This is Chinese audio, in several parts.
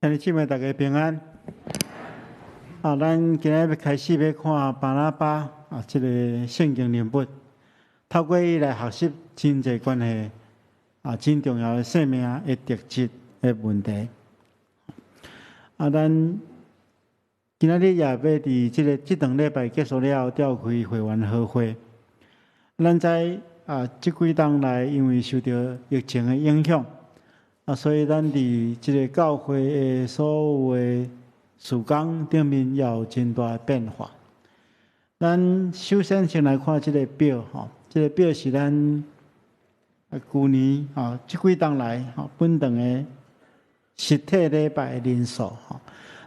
兄弟姊妹，大家平安。咱今日要开始要看巴拿巴这个圣经人物，透过伊来学习真济关系真重要的生命的特质的问题。咱今仔日也要伫这段礼拜结束了后，召开会员好会。咱知这几冬来，因为受到疫情的影响。所以咱伫即个教会的所有的事工顶面，也有真大的变化。咱首先先来看即个表即个表是咱去年即几冬来本堂的实体礼拜的人数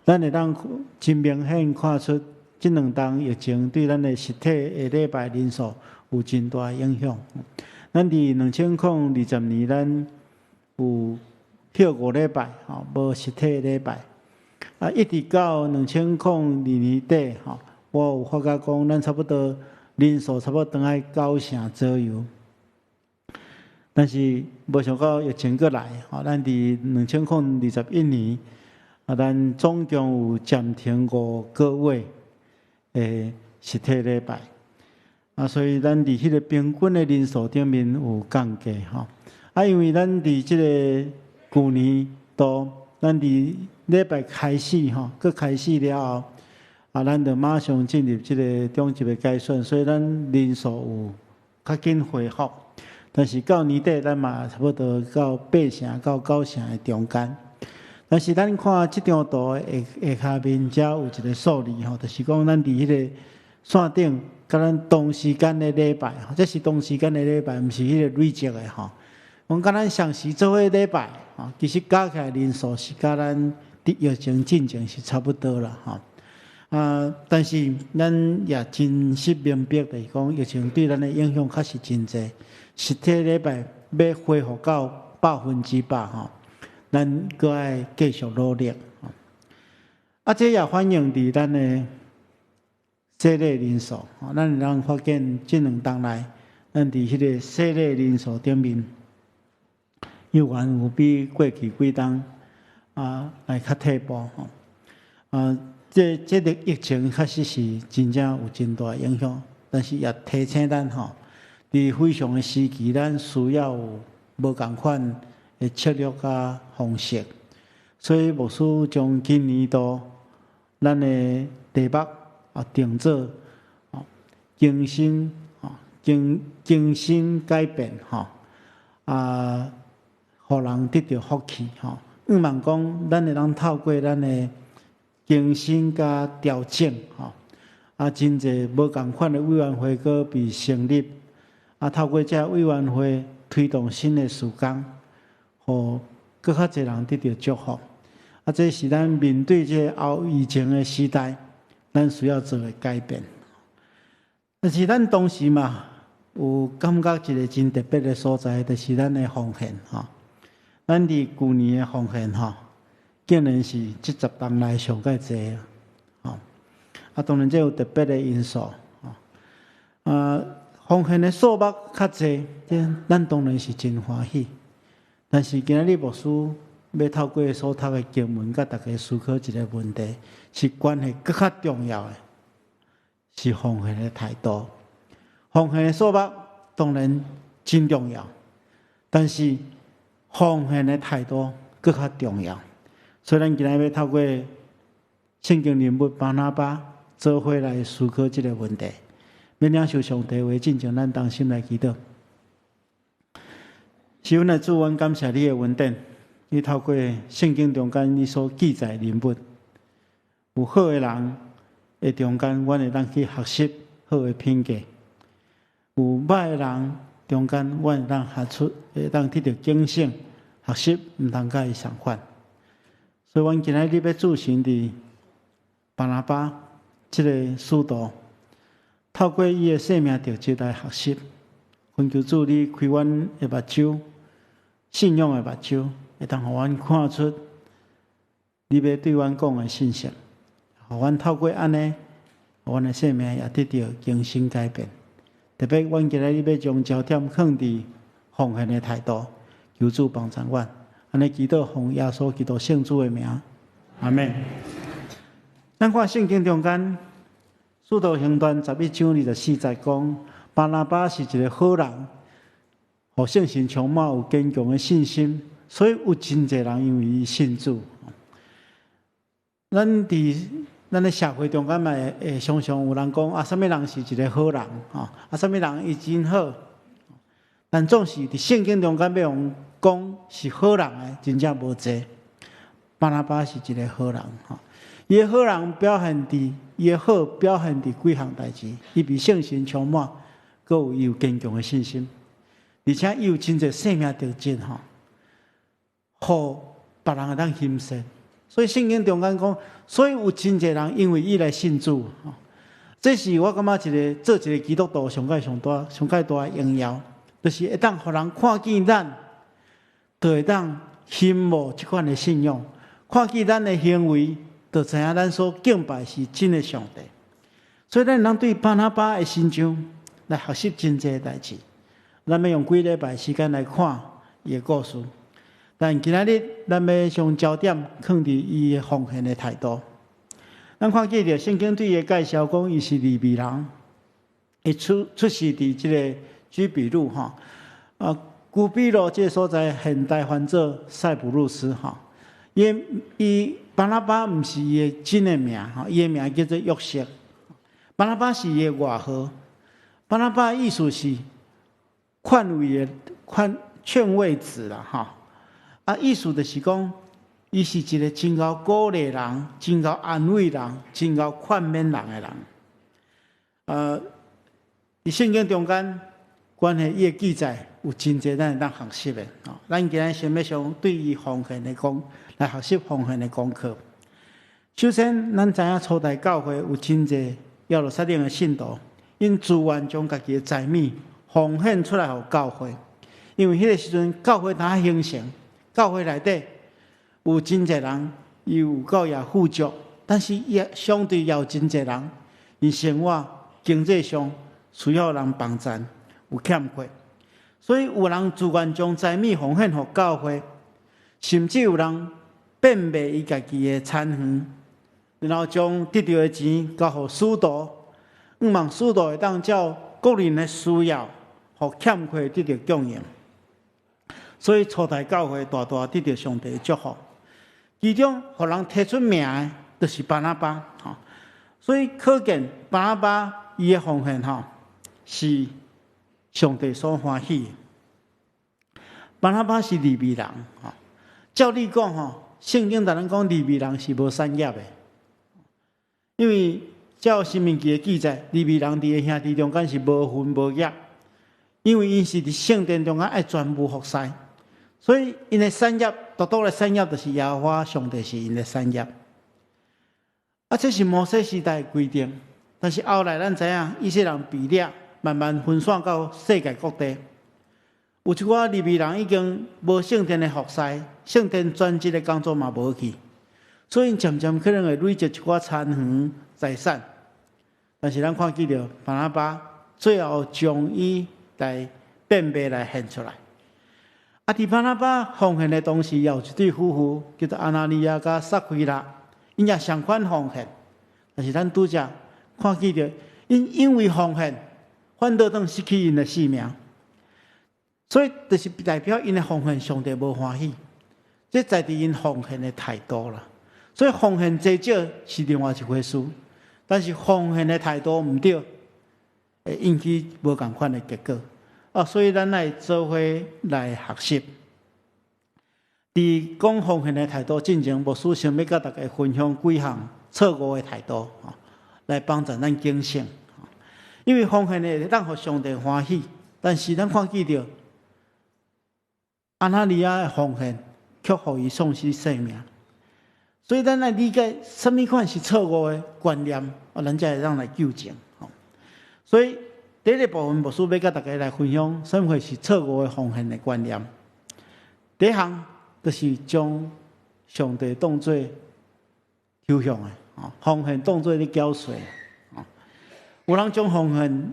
咱会当真明显看出，即两冬疫情对咱的实体的礼拜人数有真大的影响。咱伫2020年，咱有休5礼拜，无实体礼拜，一直到2022年底，我有发觉讲，咱差不多人数差不多等于90%左右。但是无想到疫情过来，咱伫2021年，咱总共有暂停5个月的实体礼拜，所以咱伫迄个平均的人数顶面有降低因为咱伫即个去年度，咱伫礼拜开始佮开始了后，咱就马上进入即个中级的改选，所以咱人数有较紧恢复。但是到年底，咱嘛差不多到8%到9%的中间。但是咱看即张图的下面，遮有一个数字就是讲咱伫迄个线顶，甲咱同时间的礼拜，这是同时间的礼拜，毋是迄个累积的讲甲咱上时做伙礼拜其实加起来人数是甲咱伫疫情进前是差不多啦但是咱也真实明白的讲，疫情对咱的影响确实真济。实体礼拜要恢复到100%咱阁爱继续努力这也反映伫咱的洗礼人数咱会当发现即两冬来，咱伫迄个洗礼人数顶面。有缘有比过去几冬来较退步这个疫情确实是真正有真大影响，但是也提醒咱伫非常的时期，咱需要有无共款的策略甲方式。所以牧师将今年度咱的题目定做精神改变互人得到福气希望讲咱会当透过咱的更新甲调整真济无共款的委员会阁被成立透过这委员会推动新的事工，互更较侪人得到祝福这是咱面对这后疫情的时代，咱需要做的改变。但是咱当时嘛，有感觉一个真特别的所在，就是咱的奉献咱伫去年的奉献竟然是这10冬来上介济当然这有特别的因素奉献的数目较济，咱当然是真欢喜。但是今日牧师要透过所读的经文，甲大家思考一个问题，是关系更较重要的，是奉献的态度。奉献的数目当然真重要，但是奉献的态度更较重要。所以咱今日要透过圣经人物巴拿巴做伙来思考这个问题。要领受上帝话，进前咱同心来祈祷。是阮的主，阮感谢你的恩典。你透过圣经中间你所记载人物，有好的人的中间，阮会当去学习好的品格；有歹的人中间，阮会当会当得到警醒，学习毋通甲伊相反。所以，阮今日要注心伫巴拿巴这个使徒。透过伊的生命特质来学习，恳求主你开阮的目睭，信仰的目睭，会当互阮看出你要对阮讲的信息，互阮透过安尼，阮的生命也得到更新改变。特别，阮今日要将焦点放伫奉献的态度，求主帮助阮。安尼祈祷奉耶稣基督圣主的名，阿门。咱看圣经中间，使徒行传11章24节讲，巴拿巴是一个好人，互圣神充满，有坚强的信心，所以有真侪人因为伊信主。咱的社会中间嘛，会常常有人讲啊，什么人是一个好人啊？什么人伊真好？但总是伫圣经中间要用讲是好人的，真正无济。巴拿巴是一个好人哈，伊的好人表现伫伊的好表现伫几项代志，伊被圣神充满，佮有坚强的信心，而且伊有真侪生命特质哈，互别人会当欣赏。所以圣经中间讲，所以有真侪人因为伊来信主哈，这是我感觉做一个基督徒上界大的荣耀，就是会当互人看见咱，就会当羡慕这款的信仰。看见咱的行为，就知影咱所敬拜是真的上帝。所以咱能对巴拿巴的心上来学习真济代志。咱要用几礼拜时间来看伊的故事。但今仔日咱要将焦点放伫伊的奉献的态度。咱看见着圣经对伊的介绍讲，伊是利未人，伊出世伫即个居比路哈。居比路这个所在现代翻做塞浦路斯哈。伊巴拿巴毋是伊的真的名，伊的名叫做约瑟。巴拿巴是伊的外号。巴拿巴意思是劝慰子啦，哈。意思就是讲，伊是一个真够鼓励人、真够安慰人、真够劝勉人的人。伫圣经中间，关系伊的记载有真侪咱会当学习的。咱今日先要从对伊奉献的讲。来学习奉献的功课。首先，咱知影初代教会有真侪耶路撒冷的信徒，因自愿将家己的财物奉献出来给教会。因为迄个时阵教会若兴盛，教会内底有真侪人，伊有够也富足，但是也相对也有真侪人，因生活经济上需要人帮衬，有欠缺，所以有人自愿将财物奉献给教会，甚至有人变卖伊家己的产园，然后将得到的钱交予使徒，希望使徒会当照个人的需要，互欠缺得到供应。所以初代教会大大得到上帝的祝福。其中，互人提出名的，就是巴拿巴。所以可见巴拿巴伊的奉献是上帝所欢喜的。巴拿巴是利未人。照理讲圣经大人讲利未人是无产业的，因为照申命记的记载，利未人伫兄弟中间是无分无业，因为因是伫圣殿中间爱全部服侍，所以因的产业独独的产业就是耶和华上帝是因的产业。这是摩西时代的规定，但是后来咱知影以色列人被掠，慢慢分散到世界各地。有一寡利未人已经无圣殿的服侍，圣殿专职的工作嘛无去，所以渐渐可能会累积一寡产园财产。但是咱看见着巴拿巴最后将伊来变卖来献出来。伫巴拿巴奉献的同时，也有一对夫妇叫做阿拿尼亚甲撒非拉，因也相款奉献。但是咱拄则看见着，因为奉献，反倒当失去因的性命。所以，就是代表因的奉献，上帝无欢喜，这在于因奉献的态度啦。所以，奉献多少是另外一回事，但是奉献的态度唔对，会引起无同款的结果。所以咱来做伙来学习。伫讲奉献的态度进前，牧师想要甲大家分享几项错误的态度，来帮助咱警醒。因为奉献的让互上帝欢喜，但是咱看见着。阿拿尼亚的奉献，却互伊丧失性命。所以，咱来理解什么款是错误的观念，咱才会让来纠正。所以，第一个部分，牧师要甲大家来分享，什么是错误的奉献的观念。第一项就是将上帝当作抽象的，奉献当作咧缴税。有人将奉献，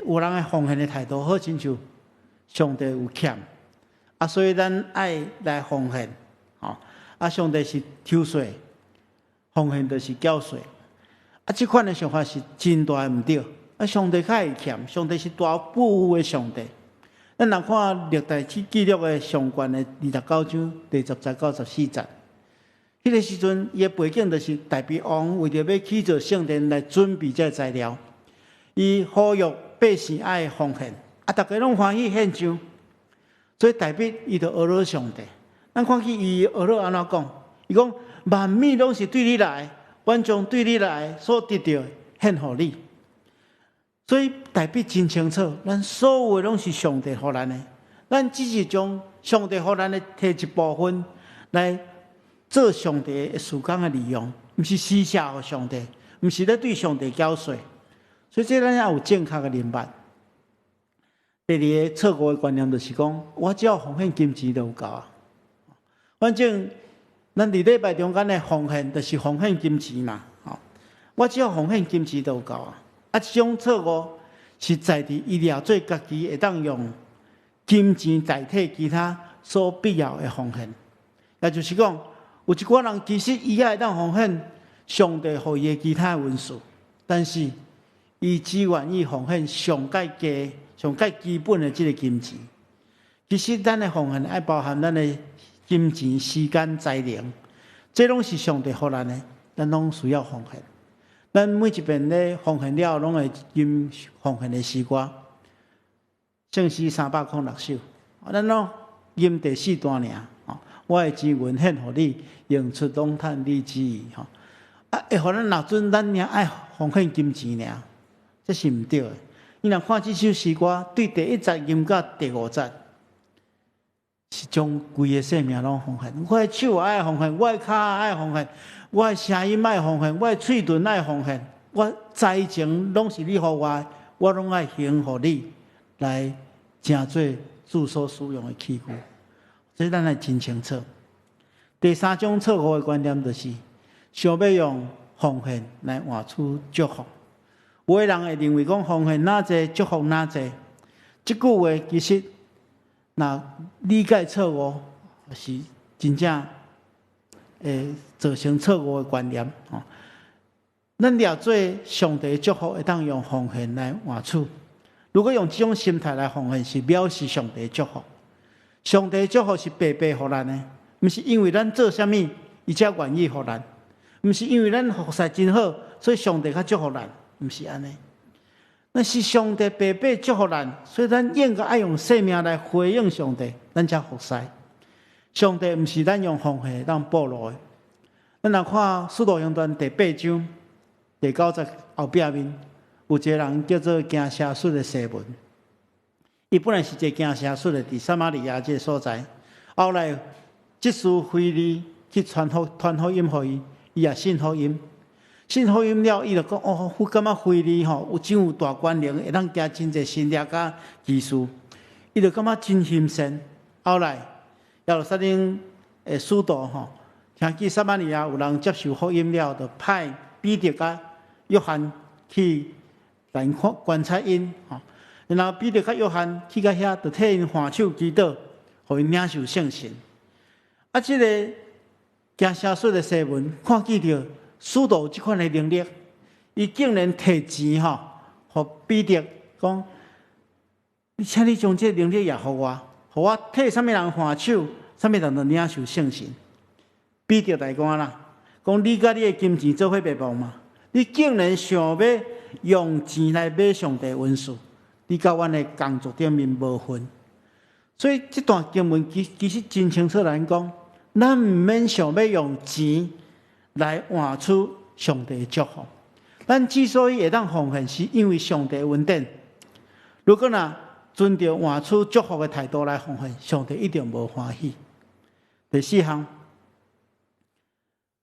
有人的奉献的态度，好亲像上帝有欠。所以咱爱来奉献，上帝是抽税，奉献就是缴税。啊，这款的想法是真大毋对。啊，上帝较会欠，上帝是大富有的上帝。咱若看历代去记录的上悬的29章第13到14节，迄个时阵伊的背景就是大卫王为着要起造圣殿来准备这材料，伊呼吁百姓爱奉献，啊，大家拢欢喜献上。所以大卫伊就学了上帝。咱看去伊学了安怎讲？伊讲万物拢是对你来，阮将对你来所得到献互你。所以大卫真清楚，咱所有的拢是上帝予咱的，咱只是将上帝予咱的摕一部分来做上帝的事工的利用，毋是施舍予上帝，毋是咧对上帝缴税。所以这咱要有正确的明白。第二个错误的观念就是讲，我只要奉献金钱就有够啊。反正咱伫礼拜中间的奉献，就是奉献金钱嘛。我只要奉献金钱就有够啊。啊，这种错误是在伫伊掠做家己会当用金钱代替其他所必要的奉献。也就是讲，有一寡人其实伊也会当奉献上帝予伊的其他的文书，但是伊只愿意奉献上介基本的这个金钱。其实咱的奉献爱包含咱的金钱、时间、财能，这拢是上帝予咱的，咱拢需要奉献。咱每一遍咧奉献了，拢会吟奉献的诗歌，圣诗306首，咱拢吟第4段尔。我的钱源献予你，用出拢趁你旨意。啊，会互咱若准咱俩爱奉献金钱尔，这是毋对的。你若看这首诗歌，对第1节吟到第5节，是将规个生命拢奉献。我的手爱奉献，我的脚爱奉献。我的声音爱奉献，我的嘴唇爱奉献，我才情拢是你予我，我拢爱献予你，来成做主所使用的器具。所以咱来真清楚。第3种错误的观念就是，想要用奉献来换取祝福。有的人会认为讲奉献哪济，祝福哪济。这句话其实，若理解错误，是真正造成错误的观念。咱了做上帝的祝福，会当用奉献来换取。如果用这种心态来奉献，是藐视上帝的祝福。上帝的祝福是白白予咱的，毋是因为咱做啥物，伊才愿意予咱；毋是因为咱服侍真好，所以上帝较祝福咱，毋是安尼。那是上帝白白祝福咱，所以咱应该爱用生命来回应上帝，咱才服侍。上帝毋是咱用奉献当报路的。咱若看《使徒行传》第8章第9节后壁面，有一个人叫做行邪术的西门。伊本来是一个行邪术的，伫撒玛利亚这个所在。后来即使腓利去传福音互伊，伊也信福音。信福音了，伊就讲哦，我感觉腓利有真有大权能，会当行真侪神力甲奇事。伊就感觉真欣赏。后来耶路撒冷的使徒听见撒玛利亚有人接受福音了，就派彼得甲约翰去来观察因然后彼得甲约翰去到遐，就替因换手祈祷，互因领受圣神。啊，这个行邪术的西门看见到使徒这款的能力，伊竟然摕钱互彼得讲：请你将这能力也互我，互我替什么人换手，什么人就领受圣神。彼得来讲啦，讲你甲你的金钱做伙白忙嘛？你竟然想要用钱来买上帝恩赐，你甲阮的工作顶面无分。所以这段经文其实真清楚来讲，咱毋免想要用钱来换取上帝的祝福。咱之所以会当奉献，是因为上帝的恩典。如果若遵照换取祝福的态度来奉献，上帝一定无欢喜。第4项，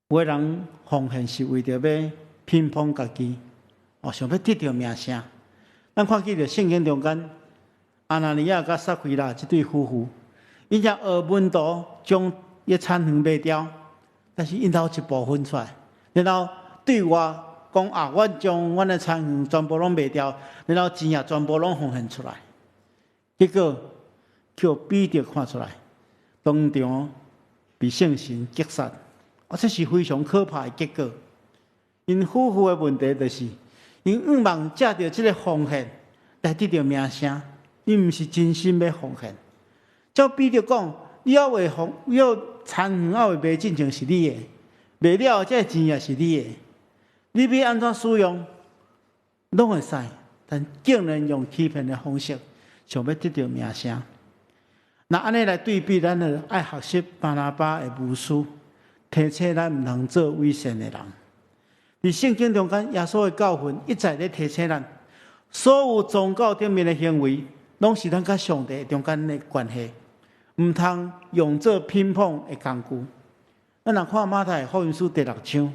有的人奉献是为着要偏袒家己，想要得到名声。咱看见着圣经中间，阿拿尼亚甲撒非拉这对夫妇，因将学问徒将伊产园卖掉，但是因留一部分出来，然后对我讲我将阮的产园全部拢卖掉，然后钱也全部拢奉献出来。结果叫彼得看出来，当场被圣神击杀，这是非常可怕的结果。因夫妇的问题就是，因渴望借着这个奉献来得到名声，因不是真心要奉献。照彼得讲，你要为田园要为卖进前是你的，卖了这钱也是你的，你要安怎使用，拢会使，但竟然用欺骗的方式，想要得到名声。那安尼来对比，咱就爱学习巴拿巴的无私，提醒咱唔通做伪善的人。伫圣经中间，耶稣的教训一再咧提醒咱，所有宗教顶面的行为，拢是咱甲上帝中间的关系，唔通用作偏颇的工具。咱若看马太福音书第6章，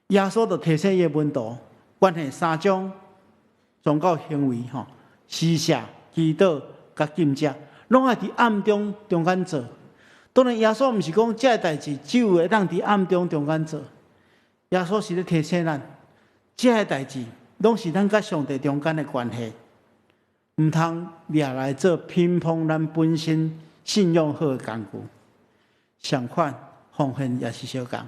耶稣就提醒伊门徒，关系3种宗教行为吼，施舍、祈祷、甲禁食，拢爱伫暗中间做。当然，耶稣毋是讲这代志只有会当伫暗中间做。耶稣是咧提醒咱，这个代志拢是咱甲上帝中间的关系，唔通掠来做偏颇咱本身信用好的工具。相反，奉献也是相共，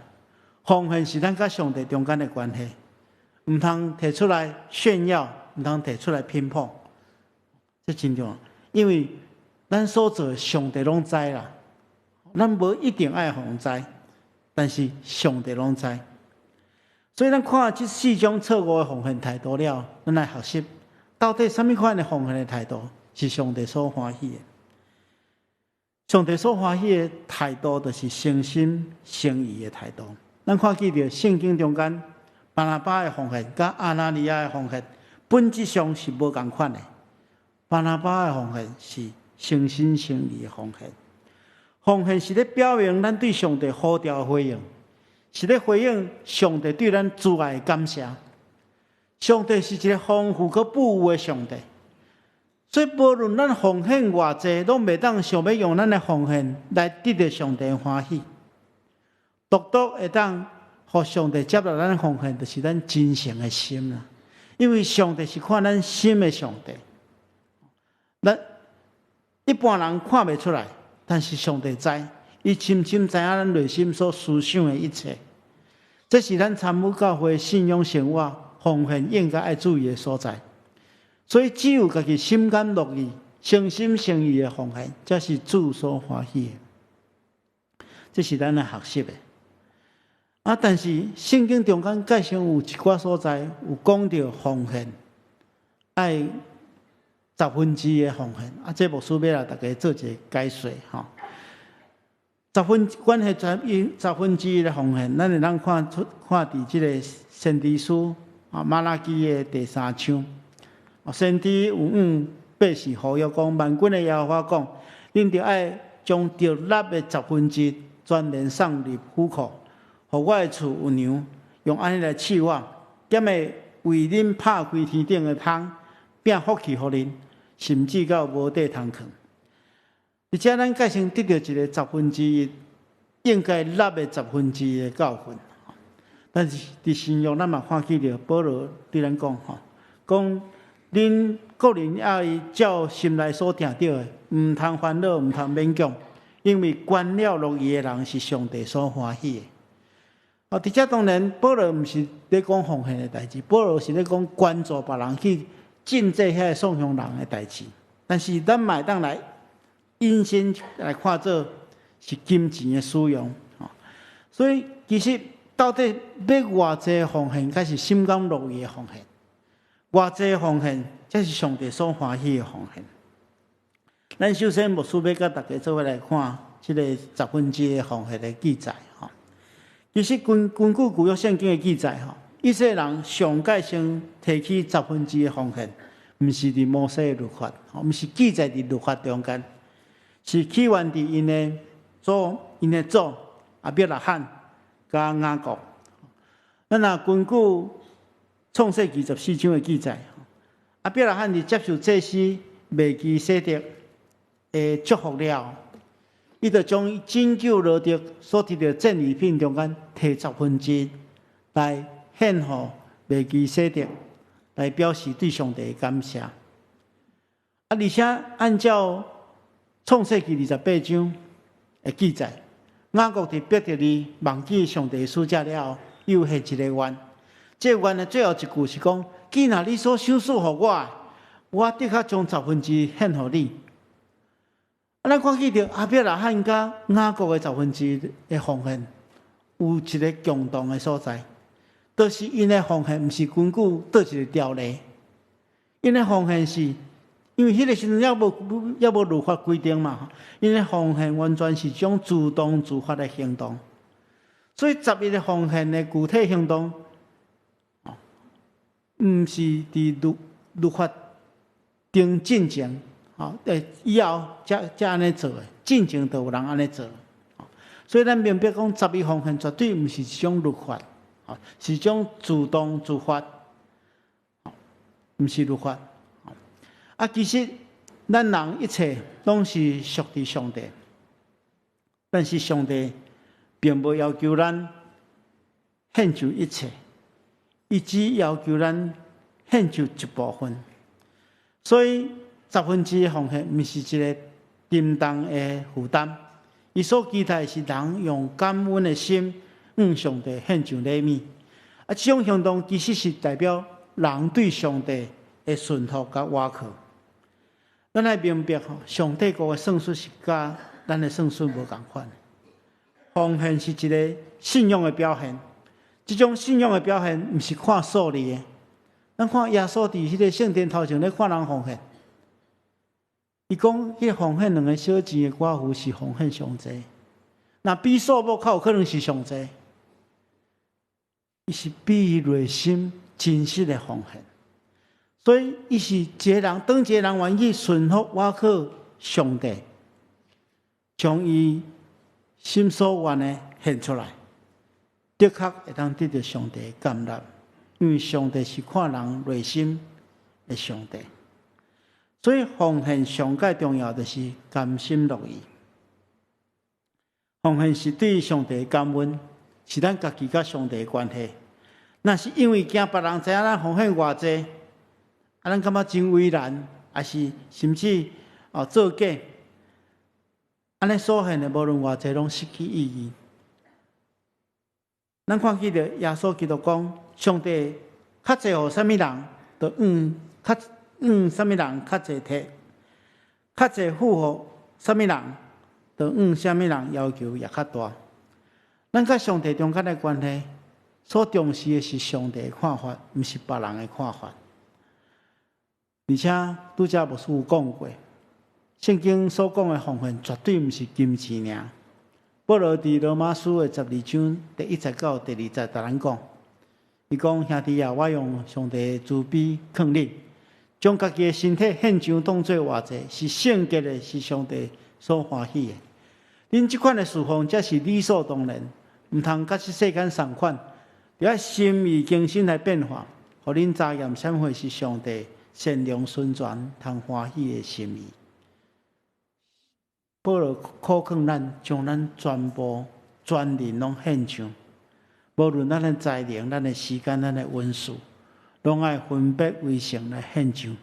奉献是咱甲上帝中间的关系，唔通提出来炫耀，唔通提出来偏颇，这真重要。因为咱所做的上帝拢知啦，咱无一定爱互知，但是上帝拢知。所以，咱看这4种错误的奉献态度了，咱来学习到底什么款的奉献的态度是上帝所欢喜的。上帝所欢喜的态度，就是诚心诚意的态度。咱看记着圣经中间，巴拿巴的奉献甲阿拿尼亚的奉献，本质上是无同款的。巴拿巴的奉献是诚心诚意的奉献，奉献是咧表明咱对上帝呼召的回应。是咧回应上帝对咱慈爱的感谢。上帝是一个丰富可富有的上帝，所以无论咱奉献偌济，拢袂当想要用咱的奉献来得到上帝的欢喜。独独会当互上帝接纳咱的奉献，就是咱真诚的心啦。因为上帝是看咱心的上帝，咱一般人看袂出来，但是上帝知，伊深深知影咱内心所思想的一切。这是咱参与教会信仰生活奉献应该爱注意的所在。所以只有家己心甘乐意、诚心诚意的奉献，才是主所欢喜的。这是咱来学习的。但是圣经中间介绍有一寡所在有讲到奉献，爱2/10的奉献。这无需要来大家做一个解说哈。关系1/10的奉献，咱会当看伫这个先知书马拉基的第3章，先知有8时呼吁讲，万军的耶和华讲，恁着爱将着纳的1/10全然送入府库，互我的厝有粮，用安尼来试我，兼会为恁拍开天顶的窗，变福气互恁，甚至到无地通囥。而且咱改成得到一个1/10应该纳的1/10的教训，但是伫新约咱嘛看见着保罗对咱讲讲恁个人要照心内所定着的，唔通烦恼，唔通勉强，因为关了乐意的人是上帝所欢喜的。伫遮当然保罗毋是咧讲奉献的代志，保罗是咧讲关注别人去禁制遐送向人的代志，但是咱嘛会当来引申来看做是金钱的使用，所以其实到底要偌济奉献，才是心甘乐意的奉献；偌济奉献，才是上帝所欢喜的奉献。咱首先牧师要甲大家做伙来看这个1/10的奉献的记载。其实根据旧约圣经的记载，以色列人上界先提起1/10的奉献，毋是伫摩西的律法，毋是记载伫律法中间。是起源伫因的祖亚伯拉罕甲雅各。咱若根据创世纪14章的记载，亚伯拉罕伫接受祭司麦基洗德的祝福了，伊就将拯救罗德所得到赠礼品中间摕1/10来献予麦基洗德，来表示对上帝的感谢。而且按照创世纪28章的记载，雅各伫逼着你忘记上帝使者了后，又下一个愿。这个愿的最后一句是讲：既然你所赏赐予我的确将1/10献予你。咱看见着阿伯拉罕甲雅各的1/10的奉献，有一个共同的所在，就是因的奉献，毋是根据倒一个条例，因的奉献是。因为迄个时阵也无律法规定嘛，因为奉献完全是一种自动自发的行动，所以11个奉献的具体行动，毋是伫律法定进前，以后才安尼做的，进前就有人安尼做，所以咱明白讲11奉献绝对毋是一种律法，是一种自动自发，毋是律法。其实咱人一切拢是属于上帝，但是上帝并无要求咱献上一切，伊只要求咱献上一部分。所以1/10的奉献，毋是一个沉重的负担，伊所期待是人用感恩的心向上帝献上礼物。这种行动其实是代表人对上帝的顺服甲倚靠。咱来明白上帝国的算术是甲咱的算术无共款。奉献是一个信仰的表现，这种信仰的表现毋是看数字的。咱看耶稣伫迄个圣殿头前咧看人奉献，伊讲迄奉献2个小钱的寡妇是奉献上济，那比数目较有可能是上济，伊是比内心真实的奉献。所以，伊是一个人，当一个人愿意顺服倚靠上帝，将伊心所愿的献出来，的确会当得到上帝的感纳，因为上帝是看人内心的上帝。所以，奉献上界重要的是甘心乐意。奉献是对上帝的感恩，是咱家己甲上帝的关系。那是因为惊别人知影咱奉献偌济。咱感觉真为难，还是甚至做假，安尼所献的无论偌济，拢失去意义。咱看见着耶稣基督讲，上帝较济互啥物人，就啥物人较济摕；较济付互啥物人，就啥物人要求也较大。咱甲上帝中间的关系，所重视的是上帝的看法，毋是别人的看法。而且，拄则牧师有讲过，圣经所讲的奉献绝对毋是金钱尔。保罗伫罗马书的12章第1节到第2节，甲咱讲，伊讲兄弟啊，我用上帝的慈悲劝你，将家己的身体献上当作活祭，是圣洁的，是上帝所欢喜的。恁即款的侍奉，才是理所当然，毋通甲这世间同款，要心意更新来变化，互恁查验闪回是上帝善良顺转、通欢喜的心意。保罗苦劝咱，将咱全部全人拢献上，无论咱的才能、咱的时间、咱的温数，拢爱分别为圣来献上。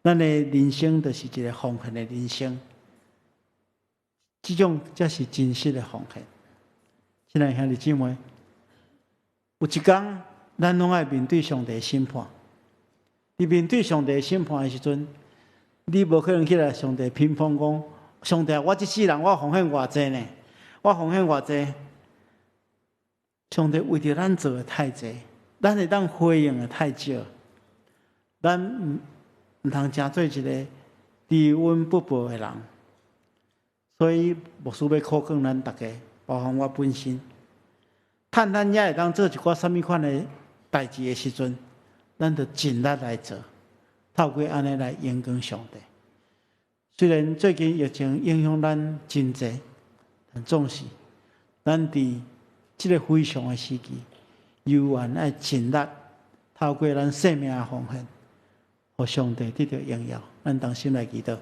咱的人生就是一个奉献的人生，这种才是真实的奉献。亲爱兄弟姊妹，有一天咱拢爱面对上帝的审判。你面对上帝的审判的时阵，你无可能起来上帝评判讲，上帝啊，我这世人我奉献偌济呢？我奉献偌济？上帝为着咱做的太济，咱会当回应的太少，咱毋通成做一个知恩不报的人。所以牧师要苦劝咱大家，包括我本身，趁咱也会当做一寡什么款的代志的时阵。咱就尽力来做，透过安尼来荣光上帝。虽然最近疫情影响咱真济，但总是咱伫这个非常的时期，犹原爱尽力透过咱生命的奉献，互上帝得到荣耀。咱同心来祈祷。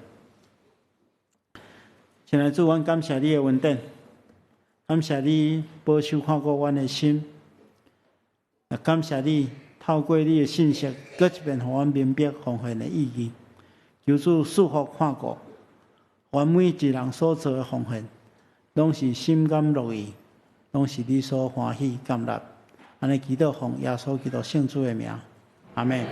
现在主，阮感谢你的恩典，感谢你保守看顾阮的心，也感谢你。透过你的信息，搁一遍互阮明白奉献的意义。求主赐福看顾，阮每一人所做的奉献，拢是心甘乐意，拢是你所欢喜甘纳。安尼祈祷奉耶稣基督圣主的名，阿门。